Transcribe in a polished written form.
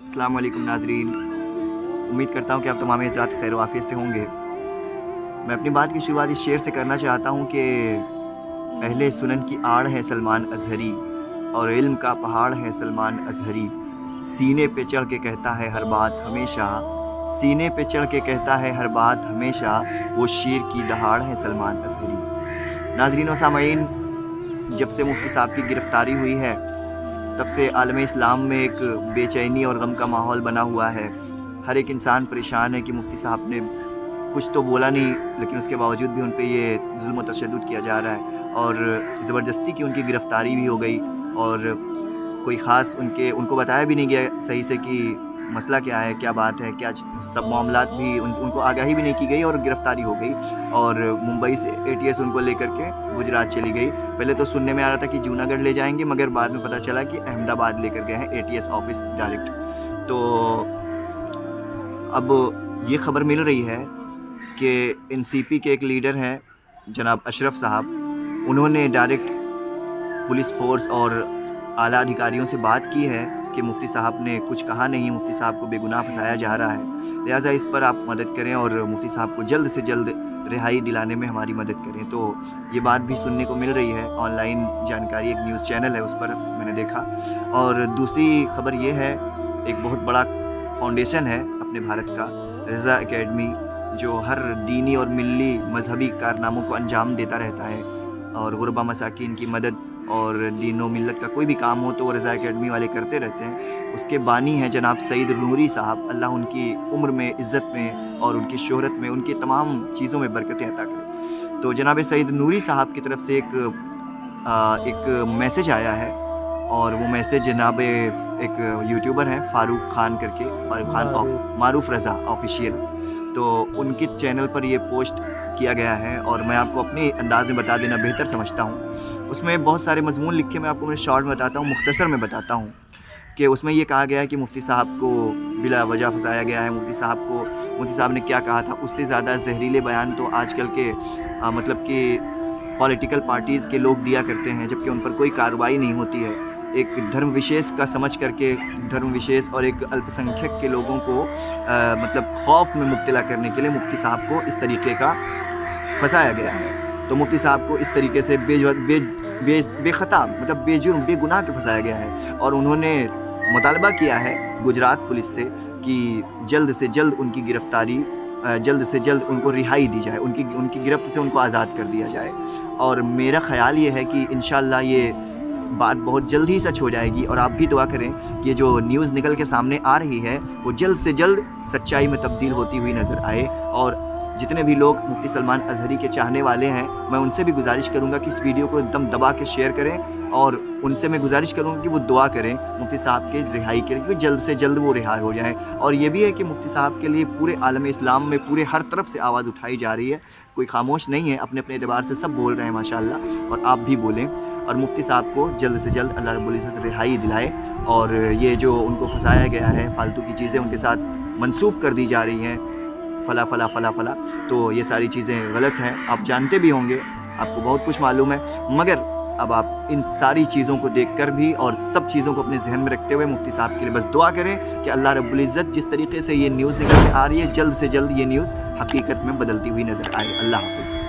अस्सलाम वालेकुम नाज़रीन, उम्मीद करता हूँ कि आप तमाम हज़रात खैर व आफ़ियत से होंगे। मैं अपनी बात की शुरुआत इस शेर से करना चाहता हूँ कि अहले सुनन की आड़ है सलमान अज़हरी और इल्म का पहाड़ है सलमान अज़हरी। सीने पे चढ़ के कहता है हर बात हमेशा, सीने पे चढ़ के कहता है हर बात हमेशा, वो शेर की दहाड़ है सलमान अज़हरी। नाज़रीन व सामईन, जब से मुफ्ती साहब की गिरफ़्तारी हुई है तब से आलम इस्लाम में एक बेचैनी और गम का माहौल बना हुआ है। हर एक इंसान परेशान है कि मुफ्ती साहब ने कुछ तो बोला नहीं, लेकिन उसके बावजूद भी उन पे ये जुल्म व तशद्दुद किया जा रहा है और ज़बरदस्ती की उनकी गिरफ़्तारी भी हो गई और कोई ख़ास उनको बताया भी नहीं गया सही से कि मसला क्या है, क्या बात है, क्या सब मामलात भी उनको आगाही भी नहीं की गई और गिरफ़्तारी हो गई और मुंबई से ATS उनको लेकर के गुजरात चली गई। पहले तो सुनने में आ रहा था कि जूनागढ़ ले जाएंगे, मगर बाद में पता चला कि अहमदाबाद लेकर गए हैं ATS ऑफिस डायरेक्ट। तो अब ये ख़बर मिल रही है कि NCP के एक लीडर हैं जनाब अशरफ साहब, उन्होंने डायरेक्ट पुलिस फ़ोर्स और आला अधिकारियों से बात की है कि मुफ्ती साहब ने कुछ कहा नहीं, मुफ्ती साहब को बेगुनाह फंसाया जा रहा है, लिहाजा इस पर आप मदद करें और मुफ्ती साहब को जल्द से जल्द रिहाई दिलाने में हमारी मदद करें। तो ये बात भी सुनने को मिल रही है, ऑनलाइन जानकारी एक न्यूज़ चैनल है उस पर मैंने देखा। और दूसरी खबर ये है, एक बहुत बड़ा फाउंडेशन है अपने भारत का, रज़ा एकेडमी, जो हर दीनी और मिल्ली मजहबी कारनामों को अंजाम देता रहता है और गुरबा मसाकीन की मदद और दीनो मिल्लत का कोई भी काम हो तो वो रज़ा एकेडमी वाले करते रहते हैं। उसके बानी हैं जनाब सईद नूरी साहब, अल्लाह उनकी उम्र में, इज़्ज़त में और उनकी शोहरत में, उनकी तमाम चीज़ों में बरकतें अता करें। तो जनाब सईद नूरी साहब की तरफ से एक मैसेज आया है और वो मैसेज जनाब एक यूट्यूबर हैं फ़ारूक खान करके, फ़ारूक खान मारूफ रज़ा ऑफिशियल, तो उनके चैनल पर ये पोस्ट किया गया है और मैं आपको अपने अंदाज़ में बता देना बेहतर समझता हूँ। उसमें बहुत सारे मज़मून लिखे, मैं आपको शॉर्ट में बताता हूँ, मुख्तसर में बताता हूँ कि उसमें ये कहा गया है कि मुफ्ती साहब को बिला वजह फंसाया गया है। मुफ्ती साहब ने क्या कहा था, उससे ज़्यादा जहरीले बयान तो आजकल के मतलब कि पॉलिटिकल पार्टीज़ के लोग दिया करते हैं, जबकि उन पर कोई कार्रवाई नहीं होती है। एक धर्म विशेष का समझ करके, धर्म विशेष और एक अल्पसंख्यक के लोगों को मतलब खौफ में मुब्तला करने के लिए मुफ्ती साहब को इस तरीके का फंसाया गया है। तो मुफ्ती साहब को इस तरीके से बेखता मतलब बेजुर्म बेगुनाह के फंसाया गया है और उन्होंने मुतालबा किया है गुजरात पुलिस से कि जल्द से जल्द उनकी गिरफ़्तारी, जल्द से जल्द उनको रिहाई दी जाए, उनकी गिरफ्त से उनको आज़ाद कर दिया जाए। और मेरा ख़्याल ये है कि इंशाअल्लाह ये बात बहुत जल्द ही सच हो जाएगी और आप भी दुआ करें कि ये जो न्यूज़ निकल के सामने आ रही है वो जल्द से जल्द सच्चाई में तब्दील होती हुई नज़र आए। और जितने भी लोग मुफ्ती सलमान अज़हरी के चाहने वाले हैं, मैं उनसे भी गुजारिश करूंगा कि इस वीडियो को एकदम दबा के शेयर करें और उनसे मैं गुजारिश करूंगा कि वो दुआ करें मुफ्ती साहब के रिहाई के लिए, क्योंकि जल्द से जल्द वो रिहा हो जाएं। और ये भी है कि मुफ्ती साहब के लिए पूरे आलम इस्लाम में पूरे हर तरफ से आवाज़ उठाई जा रही है, कोई खामोश नहीं है, अपने अपने एतबार से सब बोल रहे हैं माशाअल्लाह, और आप भी बोलें और मुफ्ती साहब को जल्द से जल्द अल्लाह रब्बुल इज़्ज़त रिहाई दिलाए। और ये जो उनको फंसाया गया है, फालतू की चीज़ें उनके साथ मंसूब कर दी जा रही हैं, फ़ला फ़ला फ़ला फ़ला, तो ये सारी चीज़ें गलत हैं, आप जानते भी होंगे, आपको बहुत कुछ मालूम है। मगर अब आप इन सारी चीज़ों को देखकर भी और सब चीज़ों को अपने जहन में रखते हुए मुफ्ती साहब के लिए बस दुआ करें कि अल्लाह रब्बुल इज़्ज़त जिस तरीके से ये न्यूज़ निकल के आ रही है, जल्द से जल्द ये न्यूज़ हकीकत में बदलती हुई नज़र आए। अल्लाह हाफ़िज़।